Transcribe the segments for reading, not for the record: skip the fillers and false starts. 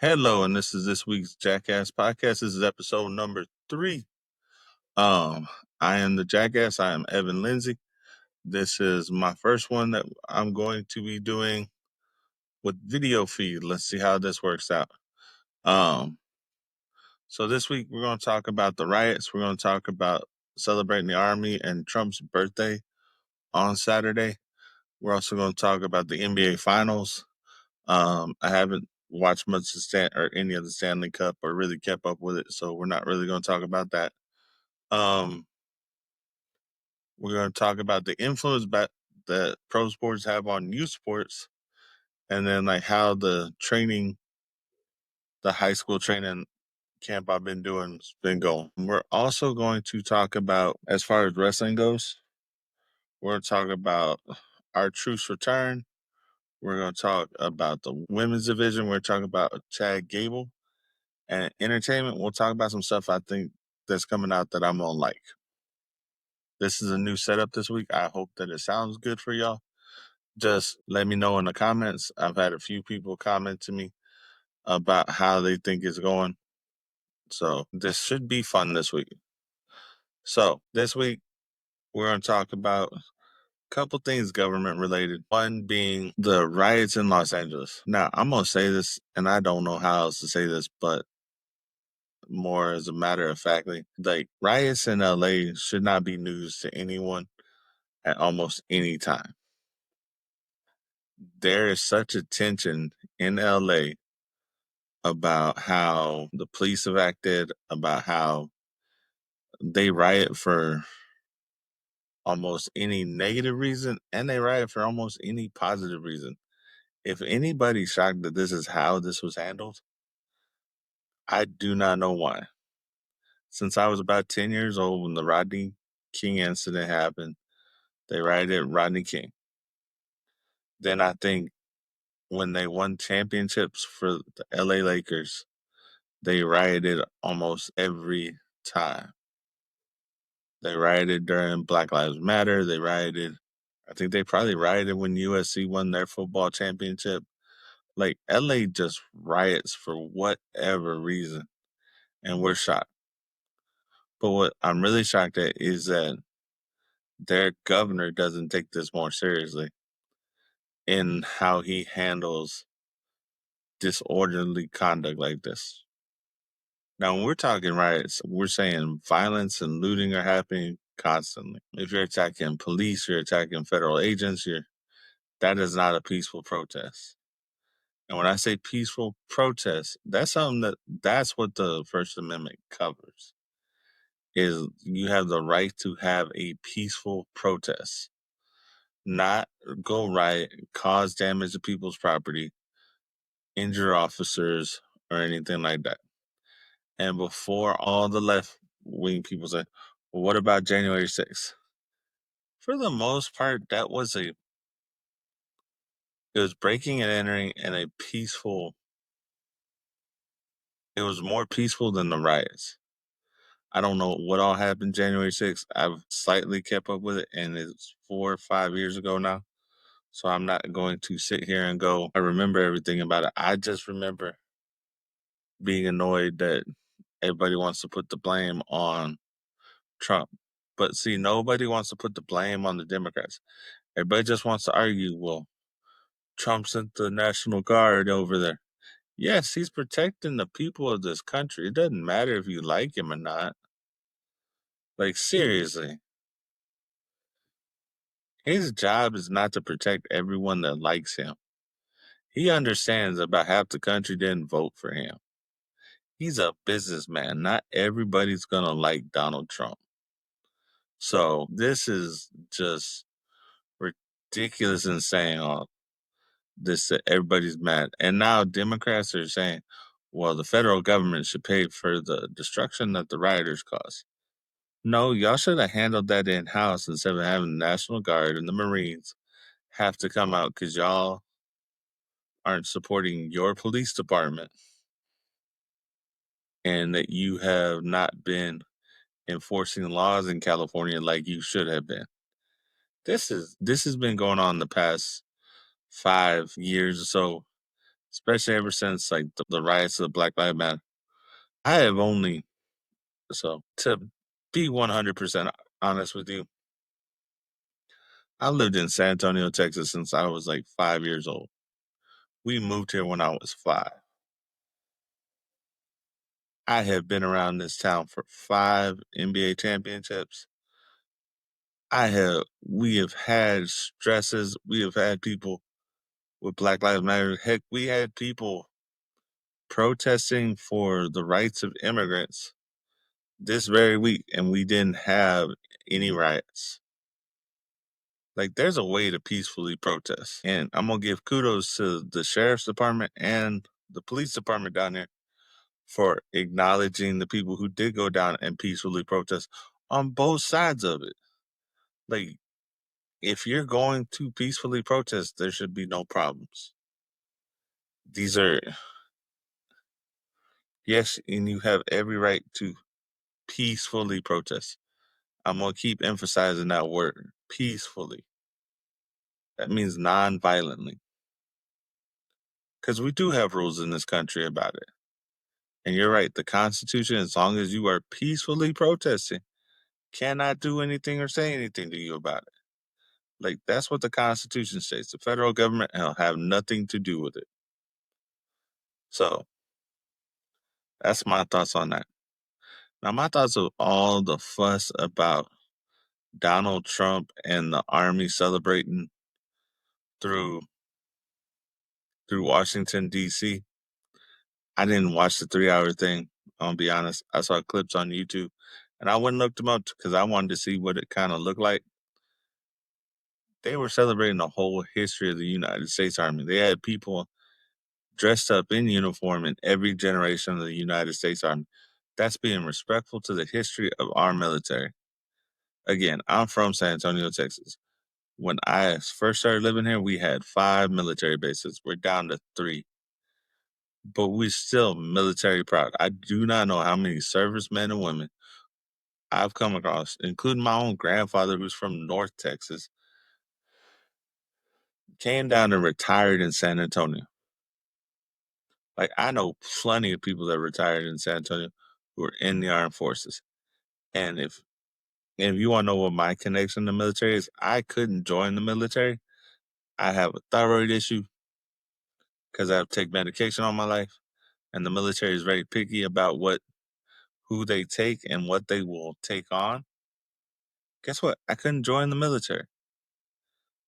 Hello, and this is this week's Jackass Podcast. This is episode number 3. I am the Jackass. I am Evan Lindsay. This is my first one that I'm going to be doing with video feed. Let's see how this works out. So this week we're going to talk about the riots. We're going to talk about celebrating the Army and Trump's birthday on Saturday. We're also going to talk about the NBA Finals. I haven't watched much of any of the Stanley Cup or really kept up with it, so we're not really going to talk about that. We're going to talk about the influence that pro sports have on youth sports, and then like how the high school training camp I've been doing has been going. We're also going to talk about, as far as wrestling goes, we're going to talk about our Truth's return. We're going to talk about the women's division. We're talking about Chad Gable. And entertainment, we'll talk about some stuff I think that's coming out that I'm going to like. This is a new setup this week. I hope that it sounds good for y'all. Just let me know in the comments. I've had a few people comment to me about how they think it's going. So this should be fun this week. So this week, we're going to talk about a couple things government related. One being the riots in Los Angeles. Now, I'm going to say this, and I don't know how else to say this, but more as a matter of factly, like riots in LA should not be news to anyone at almost any time. There is such a tension in LA about how the police have acted, about how they riot for almost any negative reason, and they riot for almost any positive reason. If anybody's shocked that this is how this was handled, I do not know why. Since I was about 10 years old when the Rodney King incident happened, they rioted Rodney King. Then I think when they won championships for the LA Lakers, they rioted almost every time. They rioted during Black Lives Matter. They rioted. I think they probably rioted when USC won their football championship. Like LA just riots for whatever reason, and we're shocked. But what I'm really shocked at is that their governor doesn't take this more seriously in how he handles disorderly conduct like this. Now, when we're talking riots, we're saying violence and looting are happening constantly. If you're attacking police, you're attacking federal agents, that is not a peaceful protest. And when I say peaceful protest, that's what the First Amendment covers. Is you have the right to have a peaceful protest, not go riot, cause damage to people's property, injure officers, or anything like that. And before all the left-wing people say, well, what about January 6th? For the most part, it was breaking and entering in a peaceful, it was more peaceful than the riots. I don't know what all happened January 6th. I've slightly kept up with it, and it's 4 or 5 years ago now. So I'm not going to sit here and go, I remember everything about it. I just remember being annoyed that everybody wants to put the blame on Trump. But see, nobody wants to put the blame on the Democrats. Everybody just wants to argue, well, Trump sent the National Guard over there. Yes, he's protecting the people of this country. It doesn't matter if you like him or not. Like, seriously. His job is not to protect everyone that likes him. He understands about half the country didn't vote for him. He's a businessman. Not everybody's going to like Donald Trump. So this is just ridiculous in saying all this that everybody's mad. And now Democrats are saying, well, the federal government should pay for the destruction that the rioters caused. No, y'all should have handled that in-house instead of having the National Guard and the Marines have to come out because y'all aren't supporting your police department and that you have not been enforcing laws in California like you should have been. This has been going on the past 5 years or so especially ever since like the riots of Black Lives Matter. I have only, so to be 100% honest with you, I lived in San Antonio, Texas since I was like 5 years old. We moved here when I was 5. I have been around this town for 5 NBA championships. We have had stresses. We have had people with Black Lives Matter. Heck, we had people protesting for the rights of immigrants this very week, and we didn't have any riots. Like, there's a way to peacefully protest. And I'm going to give kudos to the sheriff's department and the police department down there for acknowledging the people who did go down and peacefully protest on both sides of it. Like, if you're going to peacefully protest, there should be no problems. These are, yes, and you have every right to peacefully protest. I'm going to keep emphasizing that word, peacefully. That means non-violently. Because we do have rules in this country about it. And you're right, the Constitution, as long as you are peacefully protesting, cannot do anything or say anything to you about it. Like, that's what the Constitution states. The federal government will have nothing to do with it. So, that's my thoughts on that. Now, my thoughts of all the fuss about Donald Trump and the army celebrating through Washington, D.C. I didn't watch the 3-hour thing. I'll be honest. I saw clips on YouTube, and I went and looked them up because I wanted to see what it kind of looked like. They were celebrating the whole history of the United States Army. They had people dressed up in uniform in every generation of the United States Army. That's being respectful to the history of our military. Again, I'm from San Antonio, Texas. When I first started living here, we had 5 military bases. We're down to 3. But we're still military proud. I do not know how many servicemen and women I've come across, including my own grandfather, who's from North Texas, came down and retired in San Antonio. Like, I know plenty of people that retired in San Antonio who are in the armed forces. And if you want to know what my connection to the military is, I couldn't join the military. I have a thyroid issue because I have to take medication all my life. And the military is very picky about who they take and what they will take on. Guess what? I couldn't join the military.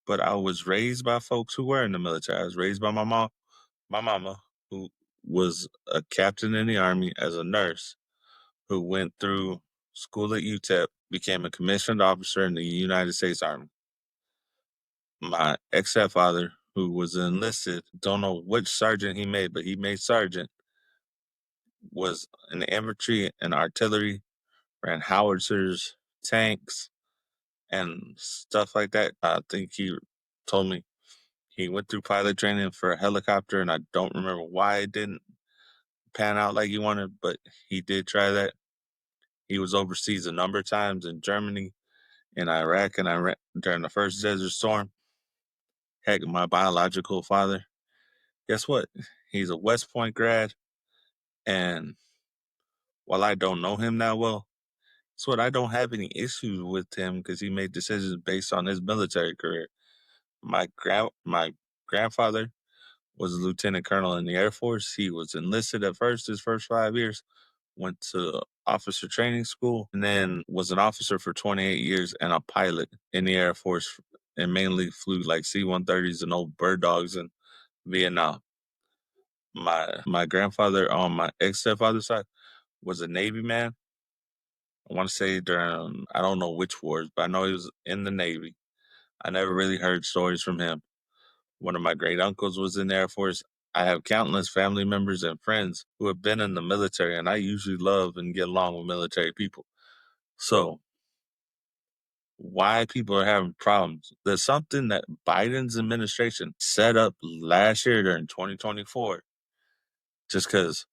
But I was raised by folks who were in the military. I was raised by my mama, who was a captain in the Army as a nurse, who went through school at UTEP, became a commissioned officer in the United States Army. My ex-stepfather, who was enlisted, don't know which sergeant he made, but he made sergeant, was in the infantry and artillery, ran howitzers, tanks, and stuff like that. I think he told me he went through pilot training for a helicopter, and I don't remember why it didn't pan out like he wanted, but he did try that. He was overseas a number of times in Germany, in Iraq, and Iran during the first Desert Storm. Heck, my biological father, guess what? He's a West Point grad, and while I don't know him that well, guess what? I don't have any issues with him because he made decisions based on his military career. My grandfather was a lieutenant colonel in the Air Force. He was enlisted at first, his first 5 years, went to officer training school, and then was an officer for 28 years and a pilot in the Air Force, and mainly flew like C-130s and old bird dogs in Vietnam. My grandfather on my ex-stepfather's side was a Navy man. I want to say during, I don't know which wars, but I know he was in the Navy. I never really heard stories from him. One of my great uncles was in the Air Force. I have countless family members and friends who have been in the military, and I usually love and get along with military people. So, why people are having problems? There's something that Biden's administration set up last year during 2024, just because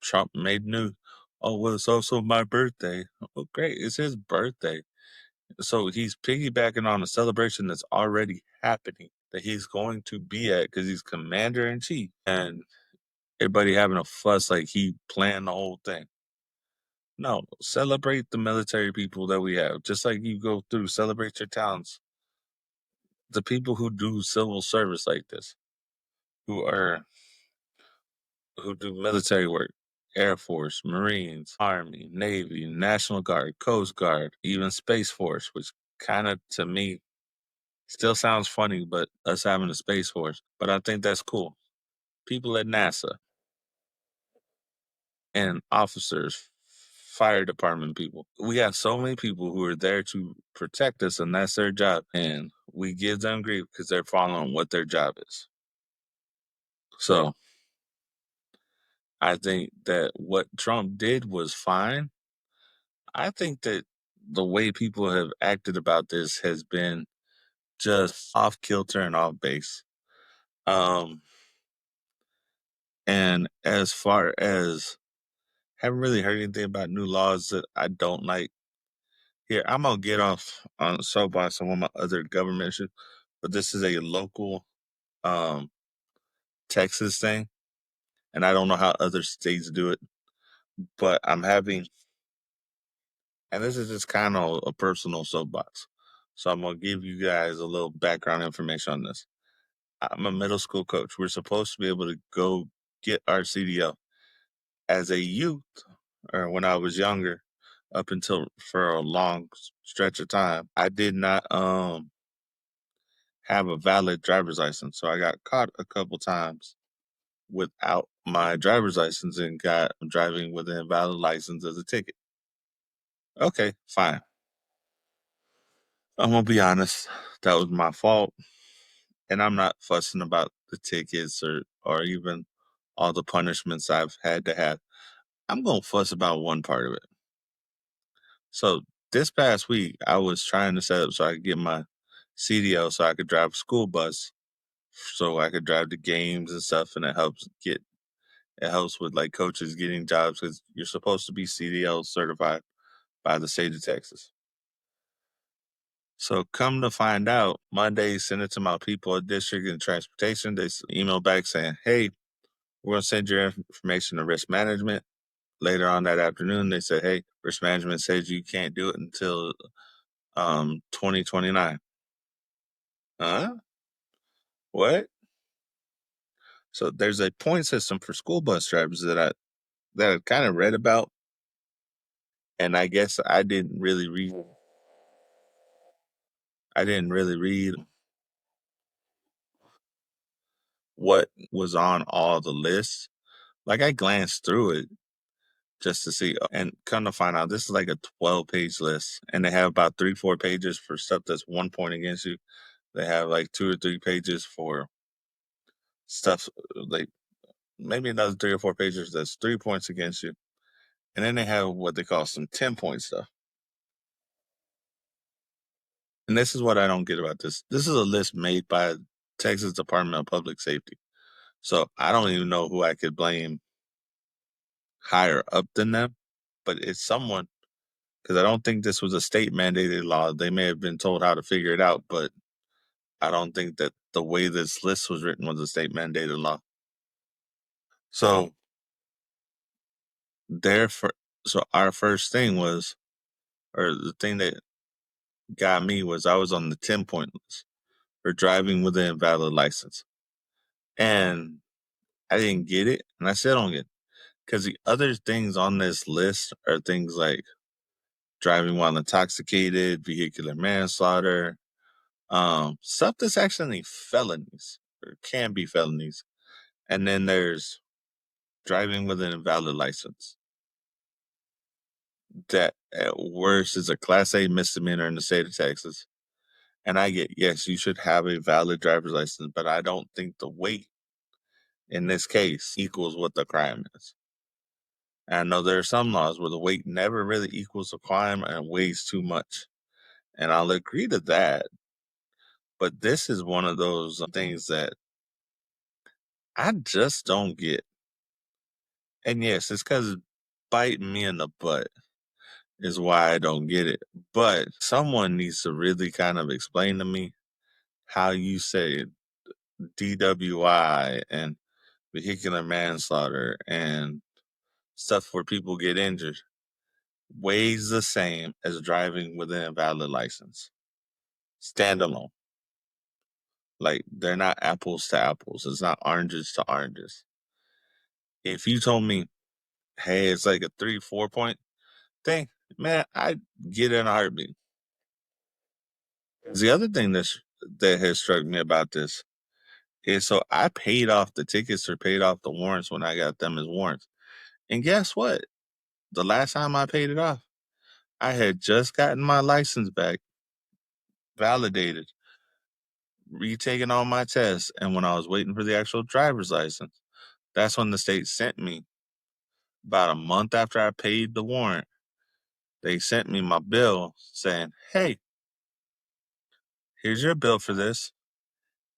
Trump made news. Oh, well, it's also my birthday. Oh, great. It's his birthday. So he's piggybacking on a celebration that's already happening. that he's going to be at because he's commander in chief, and everybody having a fuss like he planned the whole thing. No, celebrate the military people that we have. Just like you go through, celebrate your towns. The people who do civil service like this, who are who do military work, Air Force, Marines, Army, Navy, National Guard, Coast Guard, even Space Force, which kind of to me still sounds funny, but us having a Space Force. But I think that's cool. People at NASA and officers, fire department people. We have so many people who are there to protect us, and that's their job. And we give them grief because they're following what their job is. So I think that what Trump did was fine. I think that the way people have acted about this has been just off kilter and off base. And as far as haven't really heard anything about new laws that I don't like. Here, I'm gonna get off on soapbox on one of my other government issues, but this is a local um Texas thing, and I don't know how other states do it, but I'm having, and this is just kind of a personal soapbox. So I'm gonna give you guys a little background information on this. I'm a middle school coach. We're supposed to be able to go get our CDL. As a youth, or when I was younger, up until for a long stretch of time, I did not have a valid driver's license. So I got caught a couple times without my driver's license and got driving with an invalid license as a ticket. Okay, fine. I'm gonna be honest, that was my fault. And I'm not fussing about the tickets or even all the punishments I've had to have. I'm gonna fuss about one part of it. So this past week I was trying to set up so I could get my CDL so I could drive a school bus so I could drive to games and stuff, and it helps with like coaches getting jobs because you're supposed to be CDL certified by the state of Texas. So come to find out, Monday send it to my people at District and Transportation. They email back saying, "Hey, we're gonna send your information to risk management." Later on that afternoon, they said, "Hey, risk management says you can't do it until 2029." Huh? What? So there's a point system for school bus drivers that I kind of read about, and I guess I didn't really read what was on all the lists. Like I glanced through it just to see, and come to find out, this is like a 12-page list, and they have about 3-4 pages for stuff that's 1 point against you. They have like 2 or 3 pages for stuff like maybe another 3 or 4 pages that's 3 points against you, and then they have what they call some 10-point stuff. And this is what I don't get about this. This is a list made by Texas Department of Public Safety. So I don't even know who I could blame higher up than them, but it's someone, because I don't think this was a state mandated law. They may have been told how to figure it out, but I don't think that the way this list was written was a state mandated law. So therefore, so our first thing was, or the thing that got me was I was on the 10-point list for driving with an invalid license. And I didn't get it, and I still don't get it. Because the other things on this list are things like driving while intoxicated, vehicular manslaughter, stuff that's actually felonies or can be felonies. And then there's driving with an invalid license. That at worst is a class A misdemeanor in the state of Texas. And I get, yes, you should have a valid driver's license, but I don't think the weight in this case equals what the crime is. And I know there are some laws where the weight never really equals the crime and it weighs too much. And I'll agree to that. But this is one of those things that I just don't get. And yes, it's because it's biting me in the butt is why I don't get it. But someone needs to really kind of explain to me how you say DWI and vehicular manslaughter and stuff where people get injured weighs the same as driving with an invalid license. Standalone. Like they're not apples to apples. It's not oranges to oranges. If you told me, hey, it's like a 3, 4 point thing, man, I'd get in a heartbeat. The other thing that has struck me about this is so I paid off the tickets or paid off the warrants when I got them as warrants. And guess what? The last time I paid it off, I had just gotten my license back, validated, retaken all my tests. And when I was waiting for the actual driver's license, that's when the state sent me, about a month after I paid the warrant, they sent me my bill saying, hey, here's your bill for this.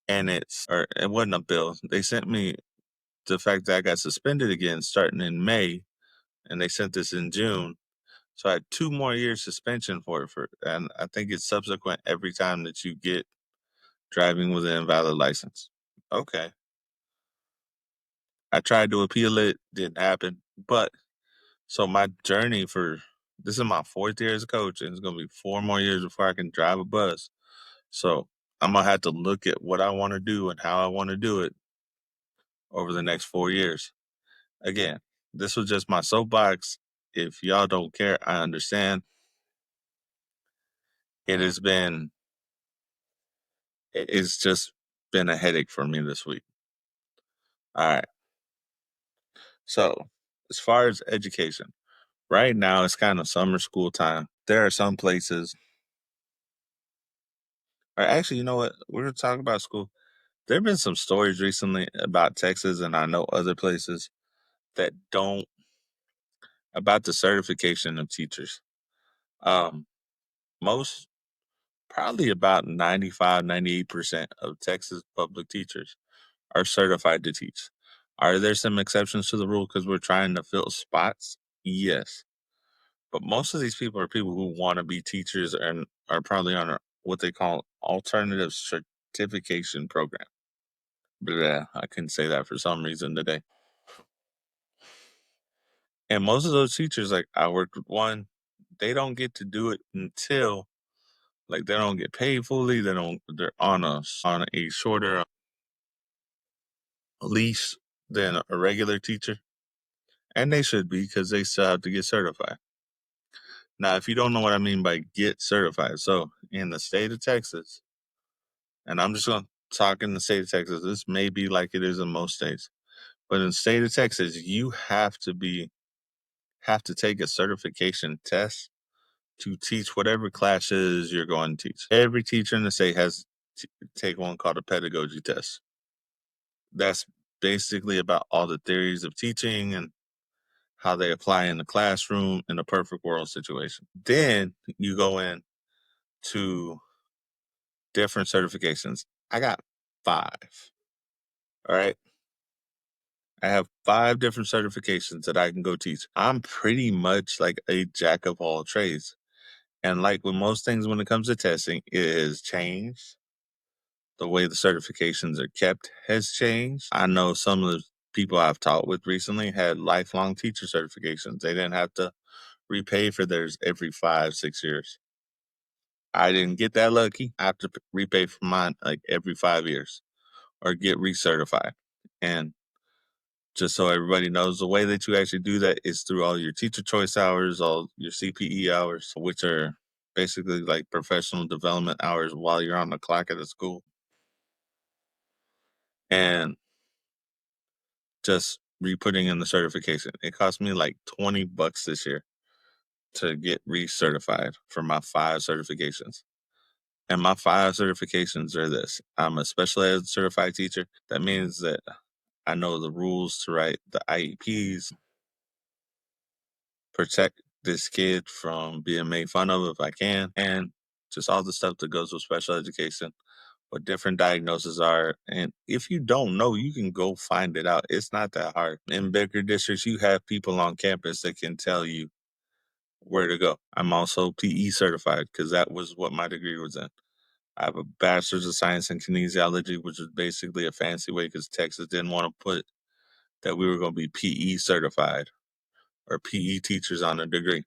And or it wasn't a bill. They sent me the fact that I got suspended again starting in May, and they sent this in June. So I had 2 more years suspension for it, and I think it's subsequent every time that you get driving with an invalid license. Okay. I tried to appeal it, didn't happen. But so my journey this is my 4th year as a coach, and it's gonna be 4 more years before I can drive a bus. So I'm gonna have to look at what I want to do and how I want to do it over the next 4 years. Again, this was just my soapbox. If y'all don't care, I understand. It's just been a headache for me this week. All right. So, as far as education, right now it's kind of summer school time. There are some places, or actually, you know what? We're going to talk about school. There have been some stories recently about Texas, and I know other places that don't, about the certification of teachers. Um, most, probably about 95, 98% of Texas public teachers are certified to teach. Are there some exceptions to the rule because we're trying to fill spots? Yes. But most of these people are people who want to be teachers and are probably on what they call alternative certification program. But I couldn't say that for some reason today. And most of those teachers, like I worked with one, they don't get to do it until like they don't get paid fully. They're on a shorter lease than a regular teacher. And they should be because they still have to get certified. Now, if you don't know what I mean by get certified, so in the state of Texas, and I'm just going to talk in the state of Texas, this may be like it is in most states, but in the state of Texas, you have to take a certification test to teach whatever classes you're going to teach. Every teacher in the state has to take one called a pedagogy test. That's basically about all the theories of teaching and how they apply in the classroom in a perfect world situation. Then you go in to different certifications. I got 5. All right. I have 5 different certifications that I can go teach. I'm pretty much like a jack of all trades. And like with most things when it comes to testing, it has changed. The way the certifications are kept has changed. I know some of the people I've taught with recently had lifelong teacher certifications. They didn't have to repay for theirs every 5, 6 years. I didn't get that lucky. I have to repay for mine like every 5 years or get recertified. And just so everybody knows, the way that you actually do that is through all your teacher choice hours, all your CPE hours, which are basically like professional development hours while you're on the clock at a school. And just re-putting in the certification. It cost me like $20 this year to get recertified for my 5 certifications. And my 5 certifications are this. I'm a special ed certified teacher. That means that I know the rules to write the IEPs, protect this kid from being made fun of if I can, and just all the stuff that goes with special education, what different diagnoses are. And if you don't know, you can go find it out. It's not that hard. In bigger districts, you have people on campus that can tell you where to go. I'm also PE certified because that was what my degree was in. I have a bachelor's of science in kinesiology, which is basically a fancy way because Texas didn't want to put that we were going to be PE certified or PE teachers on a degree.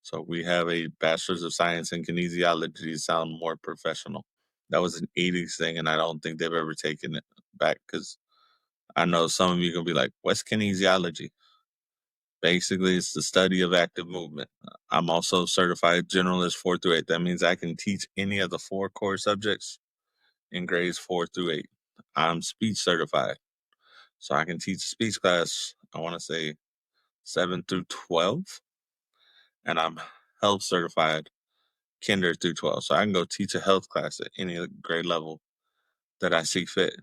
So we have a bachelor's of science in kinesiology to sound more professional. That was an 80s thing, and I don't think they've ever taken it back because I know some of you are going to be like, what's kinesiology? Basically, it's the study of active movement. I'm also certified generalist 4 through 8. That means I can teach any of the 4 core subjects in grades 4 through 8. I'm speech certified. So I can teach a speech class, I want to say 7 through 12. And I'm health certified kinder through 12. So I can go teach a health class at any grade level that I see fit.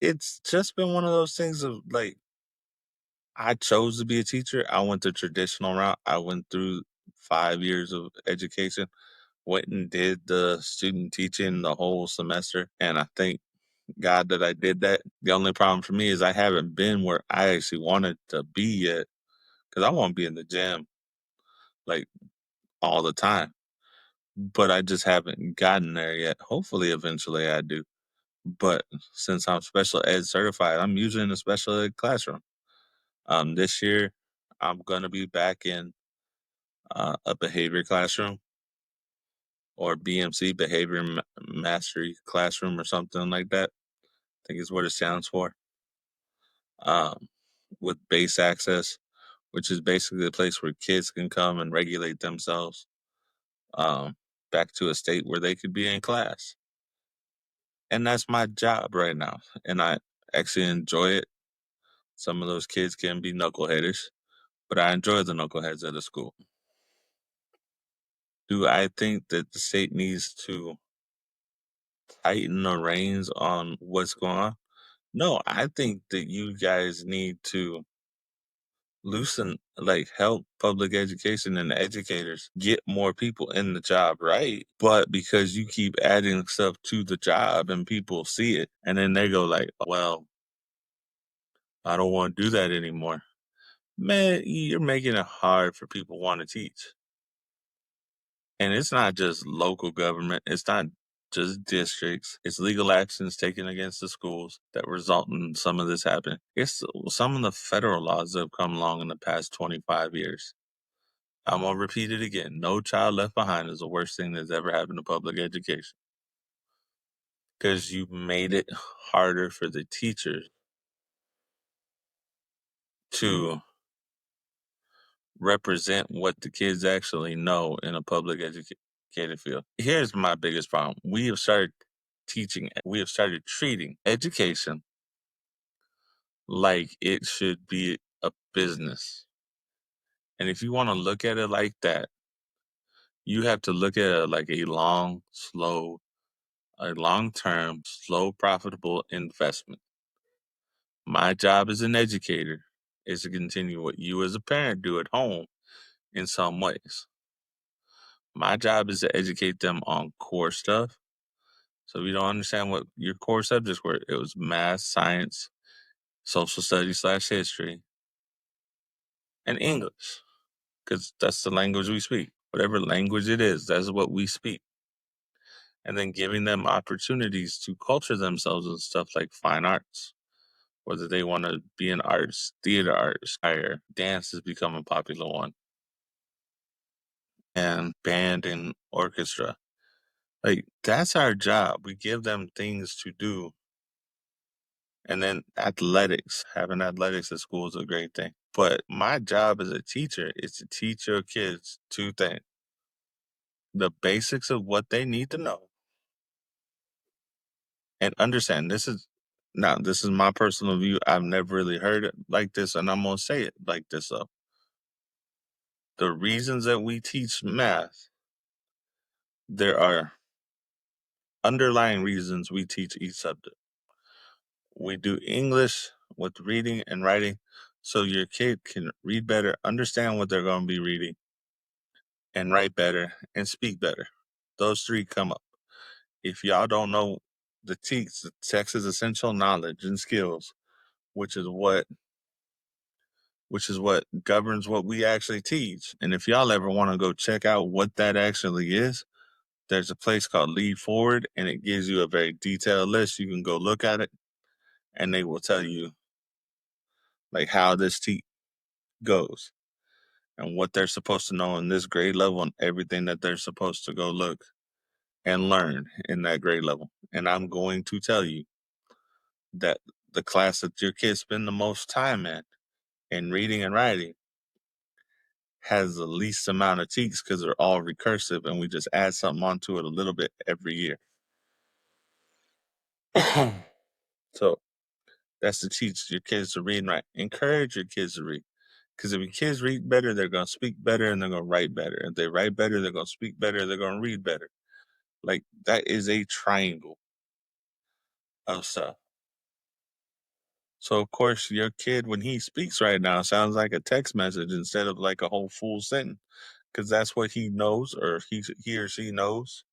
It's just been one of those things of like, I chose to be a teacher. I went the traditional route. I went through 5 years of education, went and did the student teaching the whole semester. And I thank God that I did that. The only problem for me is I haven't been where I actually wanted to be yet because I want to be in the gym like all the time. But I just haven't gotten there yet. Hopefully, eventually I do. But since I'm special ed certified, I'm usually in a special ed classroom. This year, I'm gonna be back in a behavior classroom or BMC, behavior mastery classroom or something like that. I think is what it stands for. Um, with base access, which is basically a place where kids can come and regulate themselves um, back to a state where they could be in class. And that's my job right now. And I actually enjoy it. Some of those kids can be knuckleheaders, but I enjoy the knuckleheads at the school. Do I think that the state needs to tighten the reins on what's going on? No, I think that you guys need to loosen, like help public education and educators get more people in the job, right? But because you keep adding stuff to the job and people see it, and then they go like, well, I don't want to do that anymore. Man, you're making it hard for people want to teach. And it's not just local government. It's not just districts. It's legal actions taken against the schools that result in some of this happening. It's some of the federal laws that have come along in the past 25 years. I'm going to repeat it again. No child left behind is the worst thing that's ever happened to public education. Because you made it harder for the teachers to represent what the kids actually know in a public educated field. Here's my biggest problem. We have started treating education like it should be a business. And if you want to look at it like that, you have to look at it like a long-term, slow, profitable investment. My job as an educator is to continue what you as a parent do at home in some ways. My job is to educate them on core stuff. So if you don't understand what your core subjects were, it was math, science, social studies/history, and English, because that's the language we speak. Whatever language it is, that's what we speak. And then giving them opportunities to culture themselves in stuff like fine arts, whether they want to be in arts, theater arts, higher, dance has become a popular one, and band and orchestra. Like, that's our job. We give them things to do. And then athletics, having athletics at school is a great thing. But my job as a teacher is to teach your kids 2 things: the basics of what they need to know and understand. This is my personal view. I've never really heard it like this, and I'm gonna say it like this though. The reasons that we teach math, there are underlying reasons we teach each subject. We do English with reading and writing so your kid can read better, understand what they're going to be reading, and write better and speak better. Those 3 come up. If y'all don't know the TEKS, the Texas Essential Knowledge and Skills, which is what governs what we actually teach. And if y'all ever want to go check out what that actually is, there's a place called Lead Forward, and it gives you a very detailed list. You can go look at it, and they will tell you like how this goes and what they're supposed to know in this grade level and everything that they're supposed to go look and learn in that grade level. And I'm going to tell you that the class that your kids spend the most time in reading and writing has the least amount of cheats because they're all recursive and we just add something onto it a little bit every year. So that's to teach your kids to read and write. Encourage your kids to read. Because if your kids read better, they're going to speak better and they're going to write better. If they write better, they're going to speak better, they're going to read better. Like, that is a triangle of stuff. So, of course, your kid, when he speaks right now, sounds like a text message instead of like a whole full sentence. Because that's what he knows, or he or she knows.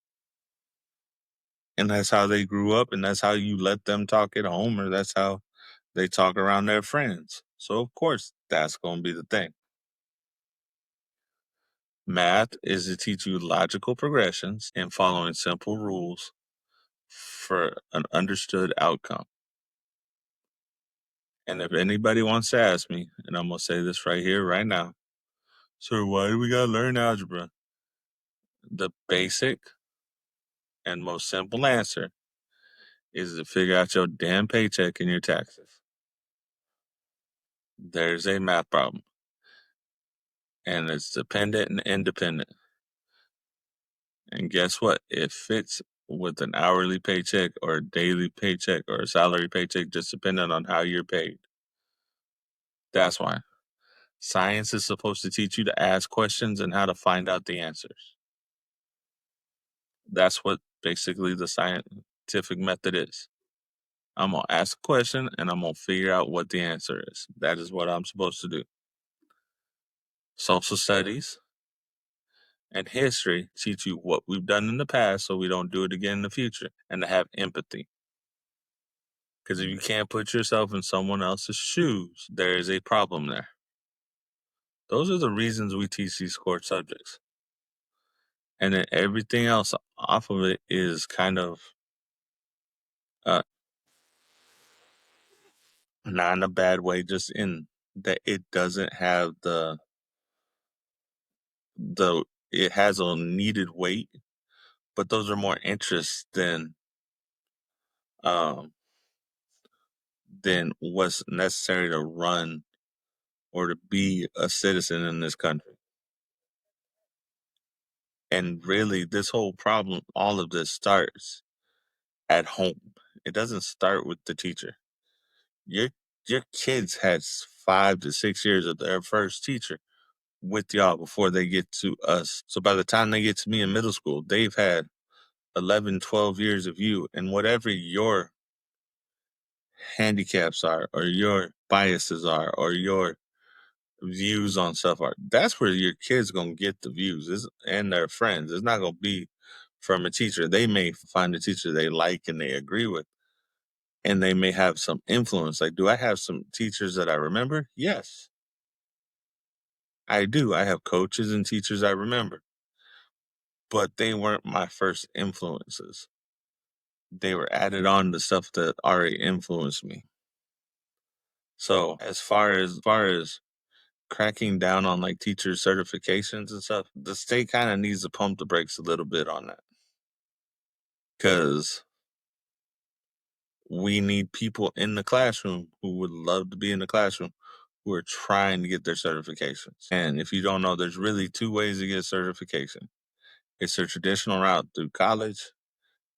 And that's how they grew up, and that's how you let them talk at home, or that's how they talk around their friends. So, of course, that's going to be the thing. Math is to teach you logical progressions and following simple rules for an understood outcome. And if anybody wants to ask me, and I'm going to say this right here, right now, so why do we got to learn algebra? The basic and most simple answer is to figure out your damn paycheck and your taxes. There's a math problem. And it's dependent and independent. And guess what? It fits with an hourly paycheck or a daily paycheck or a salary paycheck, just depending on how you're paid. That's why. Science is supposed to teach you to ask questions and how to find out the answers. That's what basically the scientific method is. I'm going to ask a question and I'm going to figure out what the answer is. That is what I'm supposed to do. Social studies and history teach you what we've done in the past so we don't do it again in the future, and to have empathy. Because if you can't put yourself in someone else's shoes, there is a problem there. Those are the reasons we teach these core subjects. And then everything else off of it is kind of not in a bad way, just in that it doesn't have it has a needed weight, but those are more interests than what's necessary to run or to be a citizen in this country. And really, this whole problem, all of this starts at home. It doesn't start with the teacher. Your your kids had 5 to 6 years of their first teacher with y'all before they get to us. So by the time they get to me in middle school, they've had 11, 12 years of you, and whatever your handicaps are, or your biases are, or your views on stuff are, that's where your kids gonna get the views and their friends. It's not gonna be from a teacher. They may find a teacher they like and they agree with, and they may have some influence. Like, do I have some teachers that I remember? Yes, I do. I have coaches and teachers I remember, but they weren't my first influences. They were added on to stuff that already influenced me. So as far as cracking down on like teacher certifications and stuff, the state kind of needs to pump the brakes a little bit on that, because we need people in the classroom who would love to be in the classroom who are trying to get their certifications. And if you don't know, there's really 2 ways to get certification. It's a traditional route through college.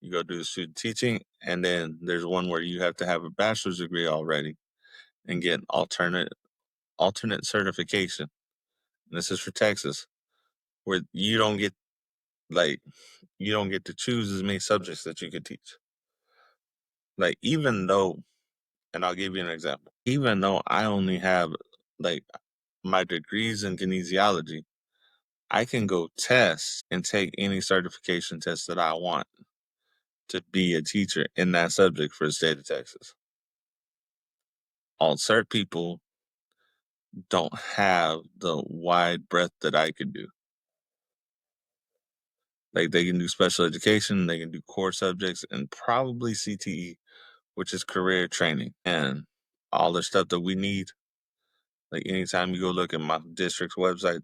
You go do student teaching, and then there's one where you have to have a bachelor's degree already and get alternate certification. And this is for Texas, where you don't get to choose as many subjects that you could teach. Like, even though, and I'll give you an example, even though I only have like my degrees in kinesiology, I can go test and take any certification test that I want to be a teacher in that subject for the state of Texas. Alt cert people don't have the wide breadth that I could do. Like they can do special education, they can do core subjects, and probably CTE, which is career training, and all the stuff that we need. Like anytime you go look at my district's website,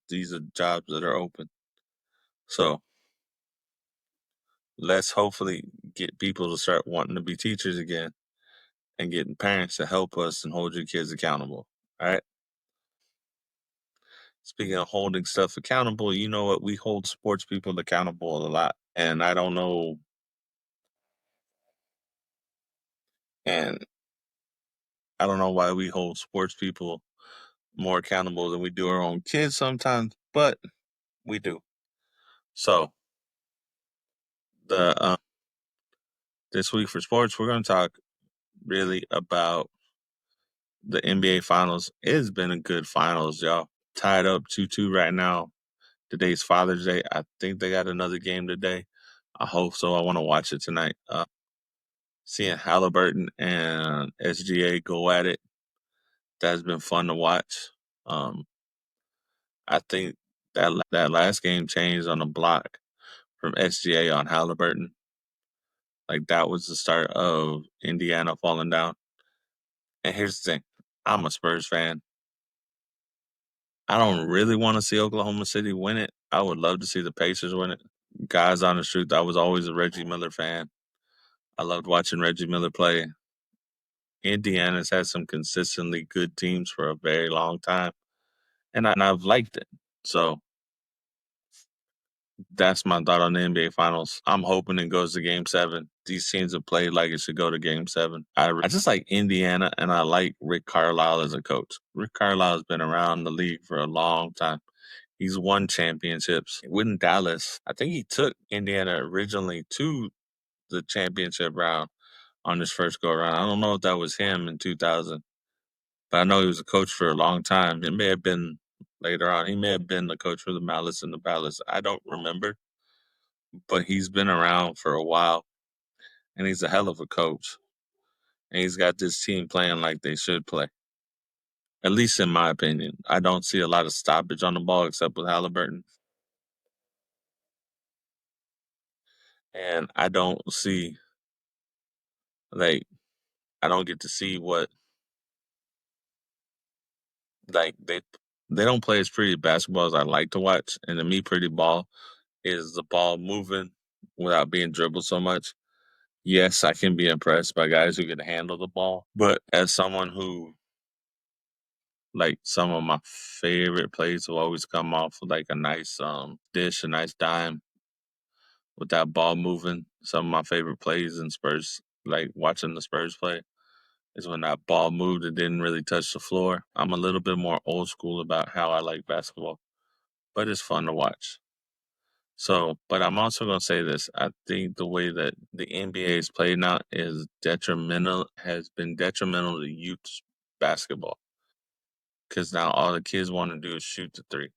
these are jobs that are open. So let's hopefully get people to start wanting to be teachers again and getting parents to help us and hold your kids accountable. All right. Speaking of holding stuff accountable, you know what? We hold sports people accountable a lot. And and I don't know why we hold sports people more accountable than we do our own kids sometimes, but we do. So the this week for sports, we're going to talk really about the NBA Finals. It's been a good finals, y'all. Tied up 2-2 right now. Today's Father's Day. I think they got another game today. I hope so. I want to watch it tonight. Seeing Halliburton and SGA go at it, that's been fun to watch. I think that last game changed on a block from SGA on Halliburton. Like that was the start of Indiana falling down. And here's the thing, I'm a Spurs fan. I don't really want to see Oklahoma City win it. I would love to see the Pacers win it. Guys, honest truth, I was always a Reggie Miller fan. I loved watching Reggie Miller play. Indiana's had some consistently good teams for a very long time, and I've liked it. So that's my thought on the NBA Finals. I'm hoping it goes to Game 7. These teams have played like it should go to Game 7. I just like Indiana, and I like Rick Carlisle as a coach. Rick Carlisle has been around the league for a long time. He's won championships. With Dallas, I think he took Indiana originally to the championship round on his first go around. I don't know if that was him in 2000, but I know he was a coach for a long time. It may have been later on. He may have been the coach for the Malice and the Palace. I don't remember, but he's been around for a while, and he's a hell of a coach. And he's got this team playing like they should play. At least in my opinion. I don't see a lot of stoppage on the ball except with Halliburton. And I don't see like I don't get to see what like they don't play as pretty basketball as I like to watch. And to me, pretty ball is the ball moving without being dribbled so much. Yes, I can be impressed by guys who can handle the ball, but as someone who like some of my favorite plays will always come off with like a nice dish, a nice dime with that ball moving. Some of my favorite plays in Spurs, like watching the Spurs play, is when that ball moved and didn't really touch the floor. I'm a little bit more old school about how I like basketball, but it's fun to watch. So, but I'm also going to say this. I think the way that the NBA is played now has been detrimental to youth basketball because now all the kids want to do is shoot the three.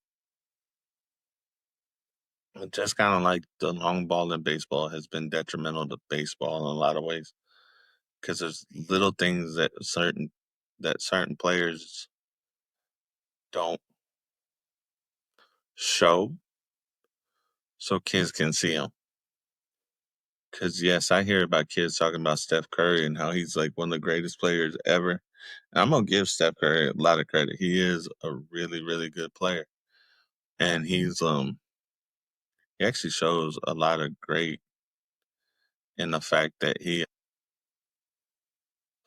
Just kind of like the long ball in baseball has been detrimental to baseball in a lot of ways because there's little things that certain players don't show so kids can see them. Because yes, I hear about kids talking about Steph Curry and how he's like one of the greatest players ever. And I'm gonna give Steph Curry a lot of credit. He is a really, really good player, and he actually shows a lot of great in the fact that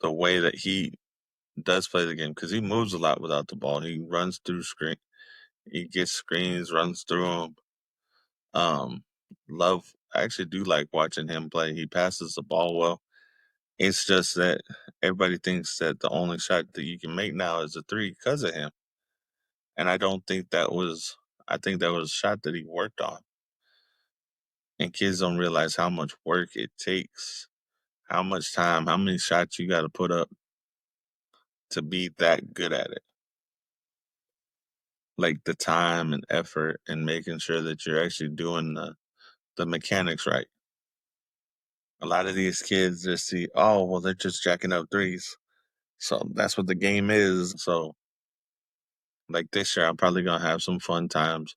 the way that he does play the game because he moves a lot without the ball. He runs through screen, he gets screens, runs through them. Um, love. I actually do like watching him play. He passes the ball well. It's just that everybody thinks that the only shot that you can make now is a three because of him. And I don't think that was, I think that was a shot that he worked on. And kids don't realize how much work it takes, how much time, how many shots you got to put up to be that good at it. Like the time and effort and making sure that you're actually doing the mechanics right. A lot of these kids just see, oh, well, they're just jacking up threes. So that's what the game is. So, like this year, I'm probably going to have some fun times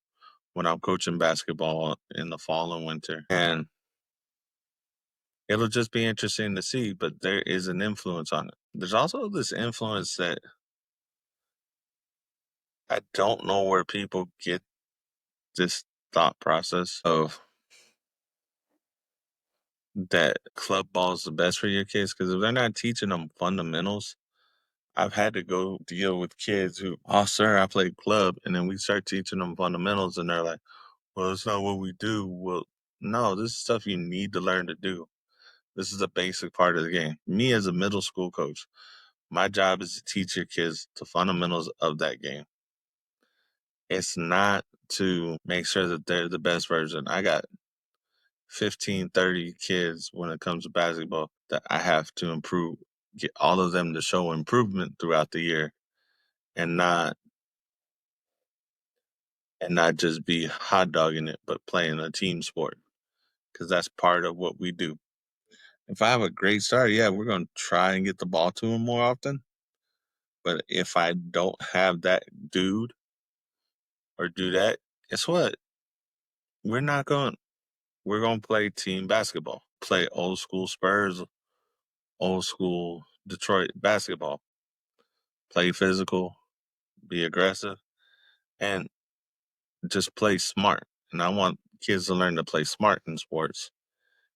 when I'm coaching basketball in the fall and winter. And it'll just be interesting to see, but there is an influence on it. There's also this influence that I don't know where people get this thought process of that club ball is the best for your kids, because if they're not teaching them fundamentals, I've had to go deal with kids who, oh, sir, I played club. And then we start teaching them fundamentals and they're like, well, that's not what we do. Well, no, this is stuff you need to learn to do. This is a basic part of the game. Me as a middle school coach, my job is to teach your kids the fundamentals of that game. It's not to make sure that they're the best version. I got 15, 30 kids when it comes to basketball that I have to improve, get all of them to show improvement throughout the year and not just be hot dogging it, but playing a team sport, because that's part of what we do. If I have a great start, yeah, we're going to try and get the ball to him more often. But if I don't have that dude or do that, guess what? We're not going. We're going to play team basketball. Play old school Spurs, old school Detroit basketball. Play physical, be aggressive, and just play smart. And I want kids to learn to play smart in sports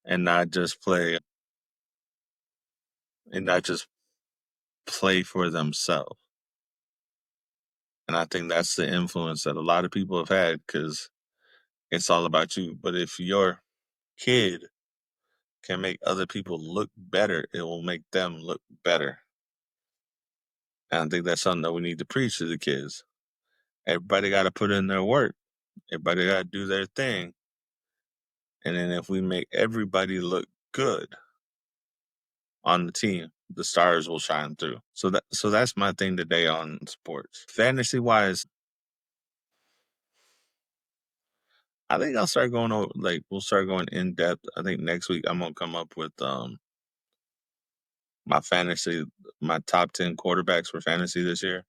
and not just play for themselves. And I think that's the influence that a lot of people have had, because it's all about you. But if your kid can make other people look better, it will make them look better. And I think that's something that we need to preach to the kids. Everybody got to put in their work. Everybody got to do their thing. And then if we make everybody look good on the team, the stars will shine through. So that's my thing today on sports. Fantasy wise, I think I'll start going over, like, we'll start going in depth. I think next week I'm gonna come up with my fantasy, my top 10 quarterbacks for fantasy this year,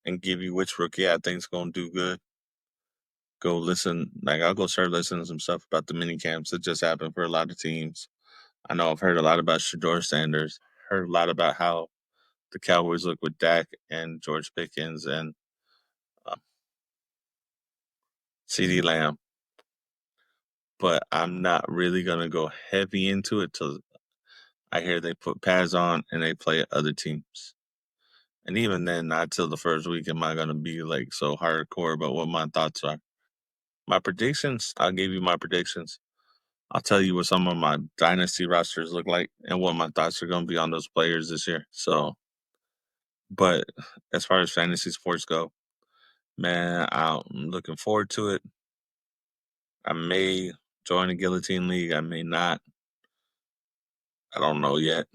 and give you which rookie I think's gonna do good. Go listen, like, I'll go start listening to some stuff about the mini camps that just happened for a lot of teams. I know I've heard a lot about Shador Sanders, heard a lot about how the Cowboys look with Dak and George Pickens and uh, CD Lamb, but I'm not really gonna go heavy into it till I hear they put pads on and they play other teams. And even then, not till the first week am I gonna be like so hardcore about what my thoughts are. My predictions, I'll give you my predictions. I'll tell you what some of my dynasty rosters look like and what my thoughts are gonna be on those players this year. So, but as far as fantasy sports go, man, I'm looking forward to it. I may join a guillotine league, I may not. I don't know yet.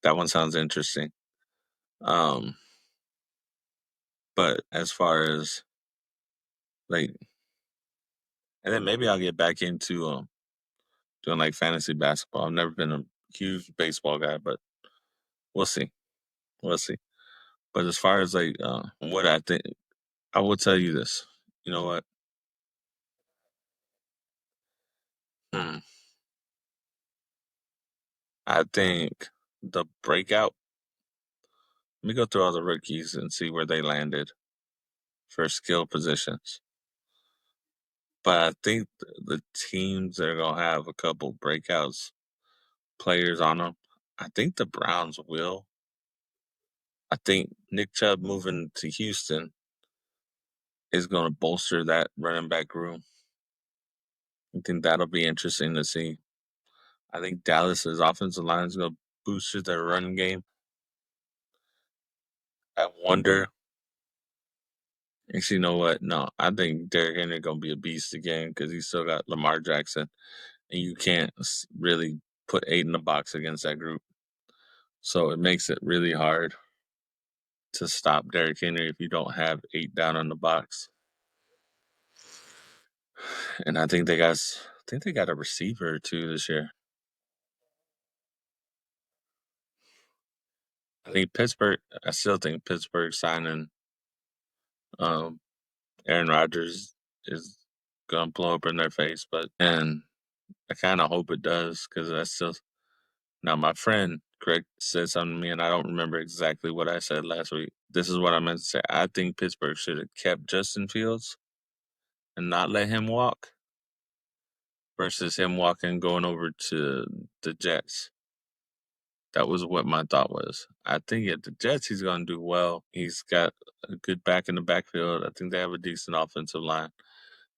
That one sounds interesting. Um, but as far as like, and then maybe I'll get back into doing like fantasy basketball. I've never been a huge baseball guy, but we'll see. We'll see. But as far as like what I think, I will tell you this. You know what? Hmm. I think the breakout. Let me go through all the rookies and see where they landed for skill positions. But I think the teams that are gonna have a couple breakouts players on them. I think the Browns will. I think Nick Chubb moving to Houston is going to bolster that running back room. I think that'll be interesting to see. I think Dallas's offensive line is going to boost their running game. I wonder. Actually, you know what? No, I think Derrick Henry going to be a beast again, because he still got Lamar Jackson, and you can't really put 8 in the box against that group. So it makes it really hard to stop Derrick Henry if you don't have 8 down on the box. And I think they got a receiver too this year. I still think Pittsburgh signing Aaron Rodgers is gonna blow up in their face, and I kind of hope it does because that's still. Now, my friend Craig said something to me, and I don't remember exactly what I said last week. This is what I meant to say. I think Pittsburgh should have kept Justin Fields and not let him walk versus him walking going over to the Jets. That was what my thought was. I think at the Jets, he's going to do well. He's got a good back in the backfield. I think they have a decent offensive line.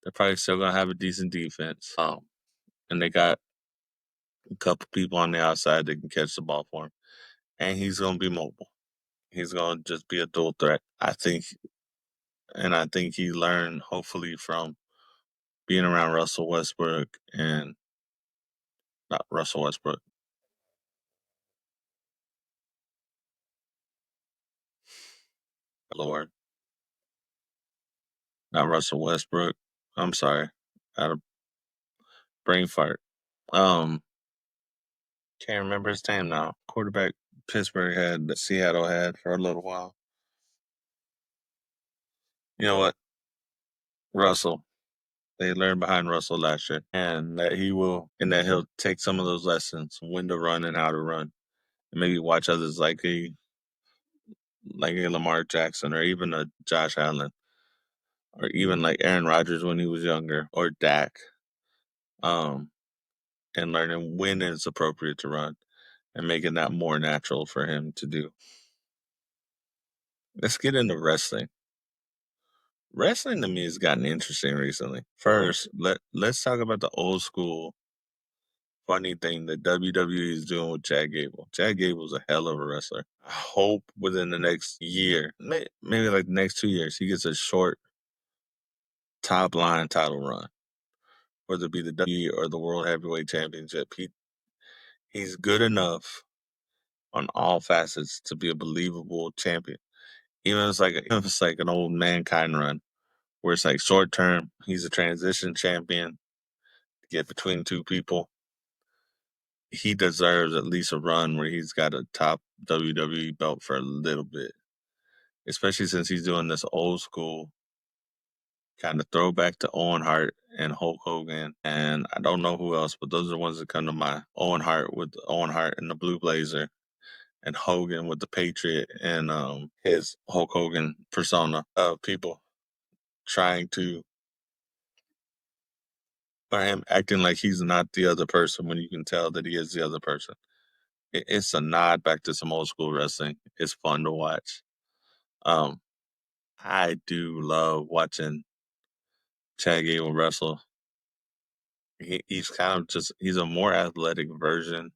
They're probably still going to have a decent defense. And they got a couple people on the outside that can catch the ball for him. And he's going to be mobile. He's going to just be a dual threat. I think he learned hopefully from being around Russell Westbrook and not Russell Westbrook. Lord, not Russell Westbrook. I'm sorry. Out of brain fart. Um, can't remember his name now. Quarterback Pittsburgh had that Seattle had for a little while. You know what? Russell. They learned behind Russell last year, and that he'll take some of those lessons, when to run and how to run, and maybe watch others like a Lamar Jackson or even a Josh Allen or even like Aaron Rodgers when he was younger or Dak, um, and learning when it's appropriate to run and making that more natural for him to do. Let's get into wrestling. Wrestling to me has gotten interesting recently. First, let's talk about the old school funny thing that WWE is doing with Chad Gable. Chad Gable's a hell of a wrestler. I hope within the next year, maybe like the next 2 years, he gets a short top line title run, whether it be the WWE or the World Heavyweight Championship. He's good enough on all facets to be a believable champion. Even if it's like an old Mankind run, where it's like short term, he's a transition champion to get between two people. He deserves at least a run where he's got a top WWE belt for a little bit, especially since he's doing this old school kind of throwback to Owen Hart and Hulk Hogan. And I don't know who else, but those are the ones that come to mind. Owen Hart in the blue blazer and Hogan with the Patriot and his Hulk Hogan persona of people trying to, or him acting like he's not the other person when you can tell that he is the other person. It's a nod back to some old school wrestling. It's fun to watch. Um, I do love watching Chad Gable wrestle. He's kind of he's a more athletic version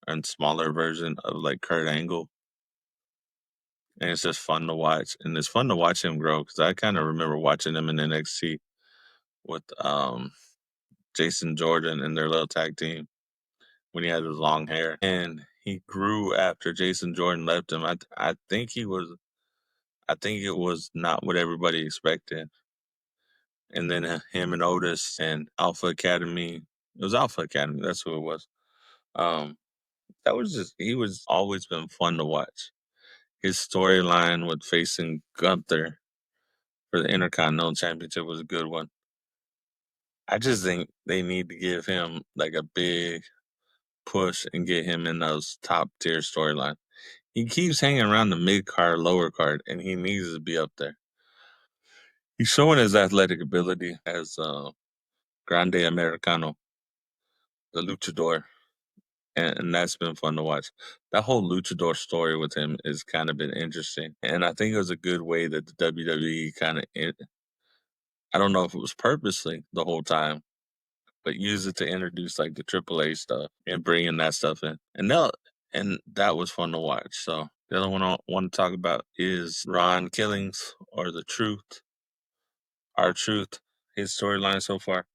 and smaller version of like Kurt Angle. And it's just fun to watch. And it's fun to watch him grow because I kind of remember watching him in NXT with Jason Jordan and their little tag team when he had his long hair. And he grew after Jason Jordan left him. I think it was not what everybody expected. And then him and Otis and Alpha Academy. It was Alpha Academy. That's who it was. Um, he was always been fun to watch. His storyline with facing Gunther for the Intercontinental Championship was a good one. I just think they need to give him like a big push and get him in those top tier storylines. He keeps hanging around the mid card, lower card, and he needs to be up there. He's showing his athletic ability as Grande Americano, the luchador, and that's been fun to watch. That whole luchador story with him has kind of been interesting, and I think it was a good way that the WWE kind of, I don't know if it was purposely the whole time, but use it to introduce like the AAA stuff and bringing that stuff in, and that was fun to watch. So the other one I want to talk about is Ron Killings or the Truth, R-Truth, his storyline so far.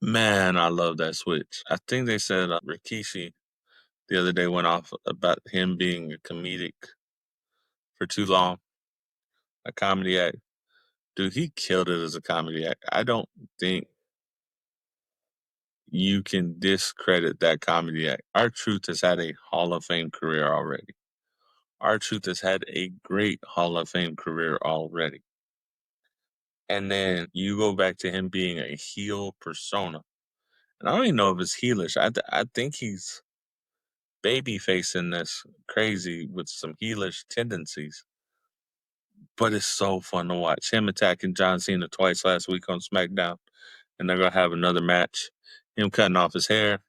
Man, I love that switch. I think they said Rikishi the other day went off about him being a comedic for too long, a comedy act. Dude, he killed it as a comedy act. I don't think you can discredit that comedy act. R-Truth has had a Hall of Fame career already. R-Truth has had a great Hall of Fame career already. And then you go back to him being a heel persona. And I don't even know if it's heelish. I think he's baby facing this crazy with some heelish tendencies. But it's so fun to watch. Him attacking John Cena twice last week on SmackDown. And they're going to have another match. Him cutting off his hair.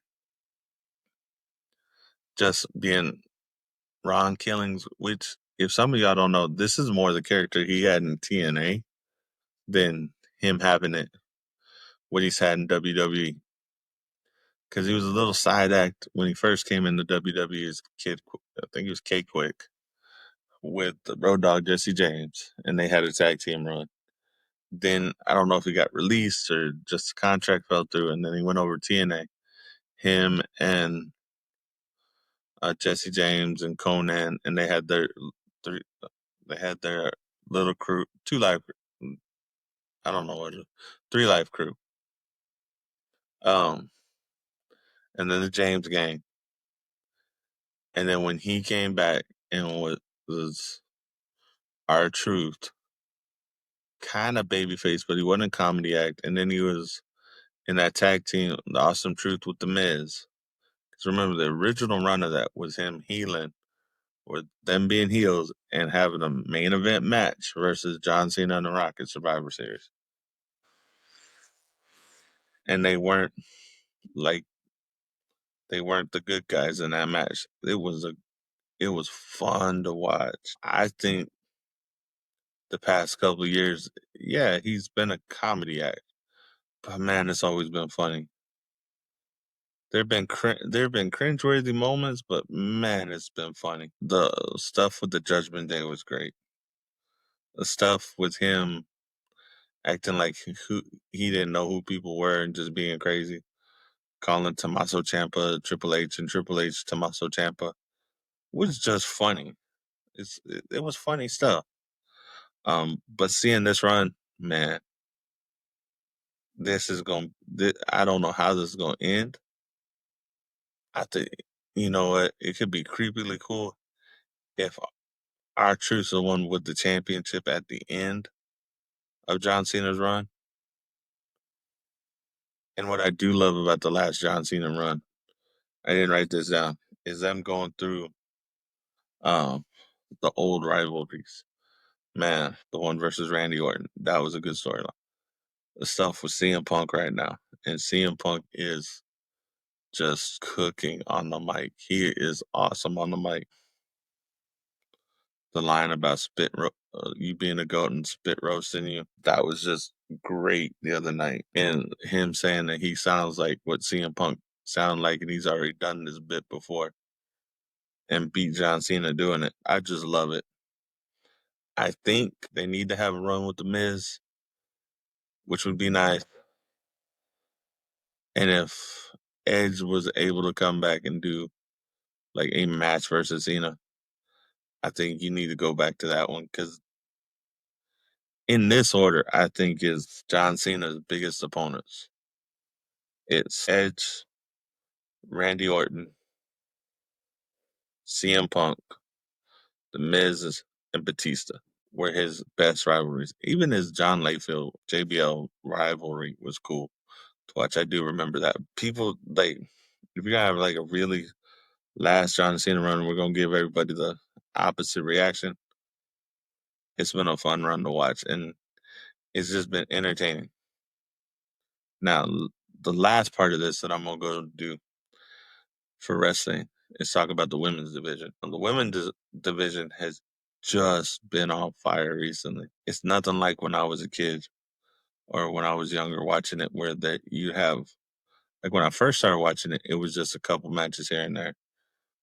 Just being Ron Killings, which, if some of y'all don't know, this is more the character he had in TNA than him having it what he's had in WWE. Because he was a little side act when he first came into WWE as a kid. I think he was K-Quick with the Road Dogg Jesse James, and they had a tag team run. Then I don't know if he got released or just the contract fell through, and then he went over to TNA. Him and Jesse James and Conan, and they had their three, they had their little crew, 2 Live, I don't know what, 3 Live crew. And then the James gang. And then when he came back and was R-Truth, kind of babyface, but he wasn't a comedy act. And then he was in that tag team, the Awesome Truth with the Miz. Because remember, the original run of that was him healing, or them being heels, and having a main event match versus John Cena and The Rock at Survivor Series. And they weren't the good guys in that match. It was fun to watch. I think the past couple of years, yeah, he's been a comedy act, but man, it's always been funny. There've been cringeworthy moments, but man, it's been funny. The stuff with the Judgment Day was great. The stuff with him acting like he didn't know who people were and just being crazy, calling Tommaso Ciampa Triple H and Triple H Tommaso Ciampa was just funny. It was funny stuff. But seeing this run, man, I don't know how this is gonna end. I think, you know what, it could be creepily cool if R-Truth's the one with the championship at the end of John Cena's run. And what I do love about the last John Cena run, I didn't write this down, is them going through um the old rivalries. Man, the one versus Randy Orton, that was a good storyline. The stuff with CM Punk right now, and CM Punk is just cooking on the mic. He is awesome on the mic. The line about you being a goat and spit roasting you, that was just great the other night. And him saying that he sounds like what CM Punk sounded like, and he's already done this bit before and beat John Cena doing it. I just love it. I think they need to have a run with The Miz, which would be nice. And if Edge was able to come back and do like a match versus Cena, I think you need to go back to that one, because in this order, I think is John Cena's biggest opponents. It's Edge, Randy Orton, CM Punk, The Miz, and Batista were his best rivalries. Even his John Layfield JBL rivalry was cool to watch. I do remember that. People, like, if you're gonna have like a really last John Cena run, we're gonna give everybody the opposite reaction. It's been a fun run to watch, and it's just been entertaining. Now, the last part of this that I'm gonna go do for wrestling is talk about the women's division. The women's division has just been on fire recently. It's nothing like when I was a kid or when I was younger watching it, where that you have, like, when I first started watching it, it was just a couple matches here and there.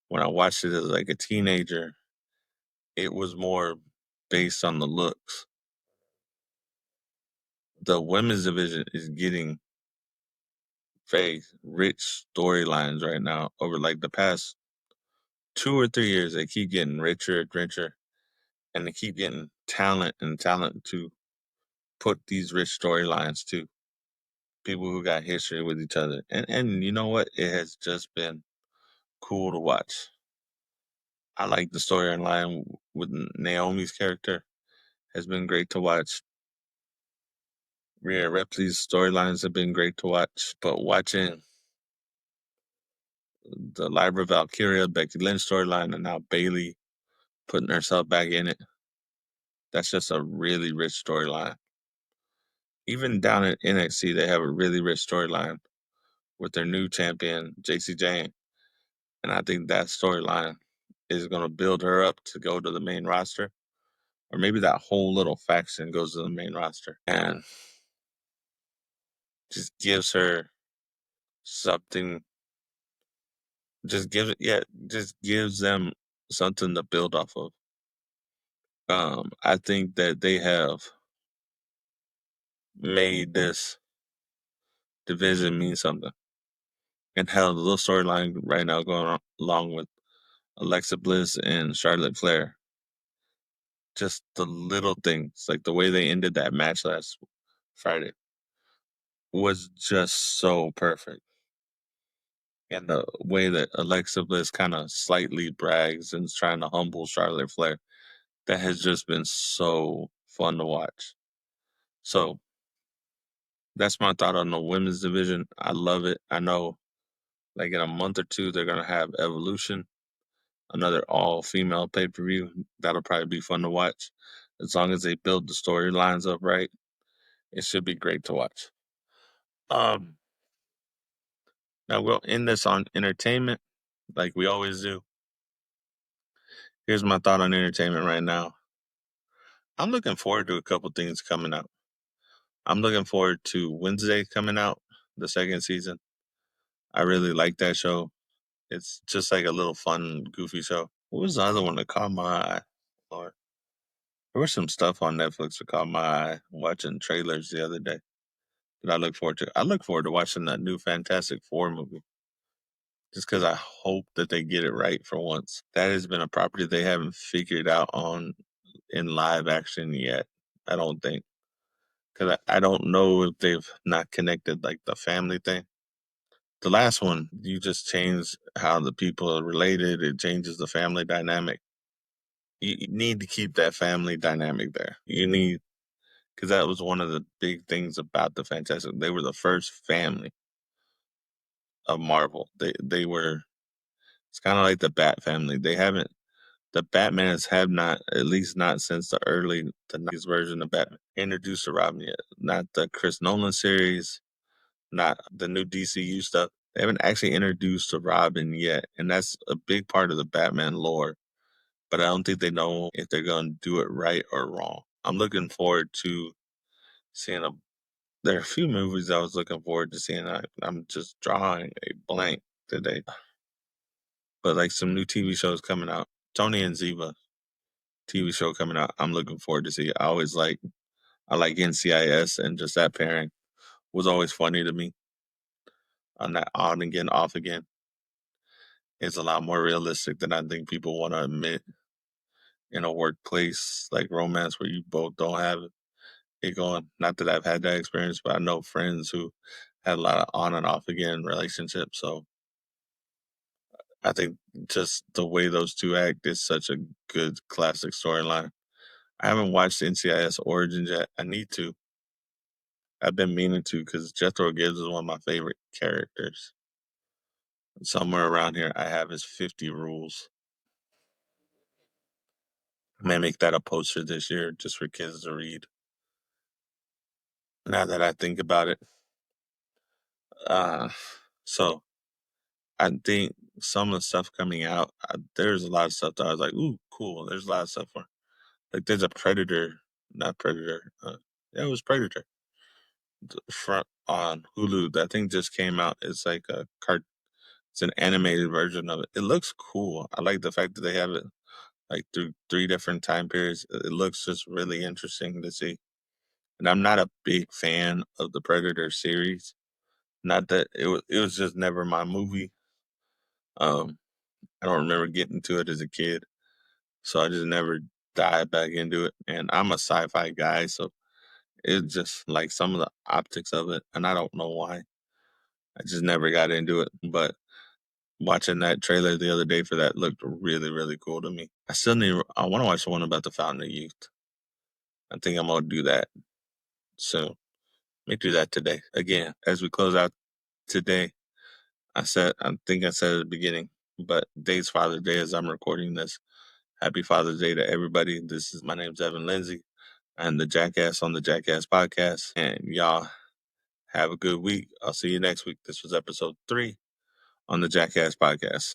When I watched it as like a teenager, it was more based on the looks. The women's division is getting very rich storylines right now. Over like the past 2 or 3 years, they keep getting richer and richer, and they keep getting talent and talent to put these rich storylines to people who got history with each other. And you know what? It has just been cool to watch. I like the storyline with Naomi's character. Has been great to watch. Rhea Ripley's storylines have been great to watch, but watching the Lyra Valkyria, Becky Lynch storyline, and now Bailey putting herself back in it, that's just a really rich storyline. Even down at NXT, they have a really rich storyline with their new champion, JC Jane. And I think that storyline is going to build her up to go to the main roster. Or maybe that whole little faction goes to the main roster and just gives her something. Just gives them something to build off of. I think that they have made this division mean something. And how the little storyline right now going on, along with Alexa Bliss and Charlotte Flair. Just the little things, like the way they ended that match last Friday, was just so perfect. And the way that Alexa Bliss kind of slightly brags and is trying to humble Charlotte Flair, that has just been so fun to watch. So that's my thought on the women's division. I love it. I know, like in a month or two, they're gonna have Evolution, another all-female pay-per-view. That'll probably be fun to watch. As long as they build the storylines up right, it should be great to watch. Um, Now we'll end this on entertainment, like we always do. Here's my thought on entertainment right now. I'm looking forward to a couple things coming out. I'm looking forward to Wednesday coming out, the second season. I really like that show. It's just like a little fun, goofy show. What was the other one that caught my eye? Lord, there was some stuff on Netflix that caught my eye. Watching trailers the other day that I look forward to. I look forward to watching that new Fantastic Four movie, just because I hope that they get it right for once. That has been a property they haven't figured out on in live action yet. I don't think, because I don't know if they've not connected like the family thing. The last one, you just change how the people are related. It changes the family dynamic. You need to keep that family dynamic there. You need, because that was one of the big things about the Fantastic. They were the first family of Marvel. They were. It's kind of like the Bat family. They haven't. The Batmans have not, at least not since the 90s version of Batman, introduced to Robin yet. Not the Chris Nolan series, not the new DCU stuff. They haven't actually introduced to Robin yet, and that's a big part of the Batman lore. But I don't think they know if they're going to do it right or wrong. I'm looking forward to seeing a. There are a few movies I was looking forward to seeing. I'm just drawing a blank today. But like some new TV shows coming out. Tony and Ziva TV show coming out. I'm looking forward to see. I like NCIS, and just that pairing was always funny to me. On that on again, off again. It's a lot more realistic than I think people want to admit in a workplace like romance where you both don't have it going. Not that I've had that experience, but I know friends who had a lot of on and off again relationships. So I think just the way those two act is such a good classic storyline. I haven't watched NCIS Origins yet. I need to. I've been meaning to because Jethro Gibbs is one of my favorite characters. Somewhere around here, I have his 50 rules. I may make that a poster this year just for kids to read. Now that I think about it. Uh, so I think some of the stuff coming out, there's a lot of stuff that I was like, ooh, cool. There's a lot of stuff for. Like, there's a Predator, not Predator. Yeah, it was Predator. Front on Hulu. That thing just came out. It's like a cart. It's an animated version of it. It looks cool. I like the fact that they have it like through 3 different time periods. It looks just really interesting to see. And I'm not a big fan of the Predator series. Not that it was just never my movie. Um, I don't remember getting to it as a kid, so I just never dived back into it. And I'm a sci-fi guy, so it's just like some of the optics of it, and I don't know why. I just never got into it. But watching that trailer the other day for that looked really, really cool to me. I want to watch the one about the Fountain of Youth. I think I'm gonna do that soon. Let me do that today. Again, as we close out today, I think I said at the beginning, but today's Father's Day as I'm recording this. Happy Father's Day to everybody. My name's Evan Lindsay. I'm the Jackass on the Jackass Podcast. And y'all have a good week. I'll see you next week. This was episode 3 on the Jackass Podcast.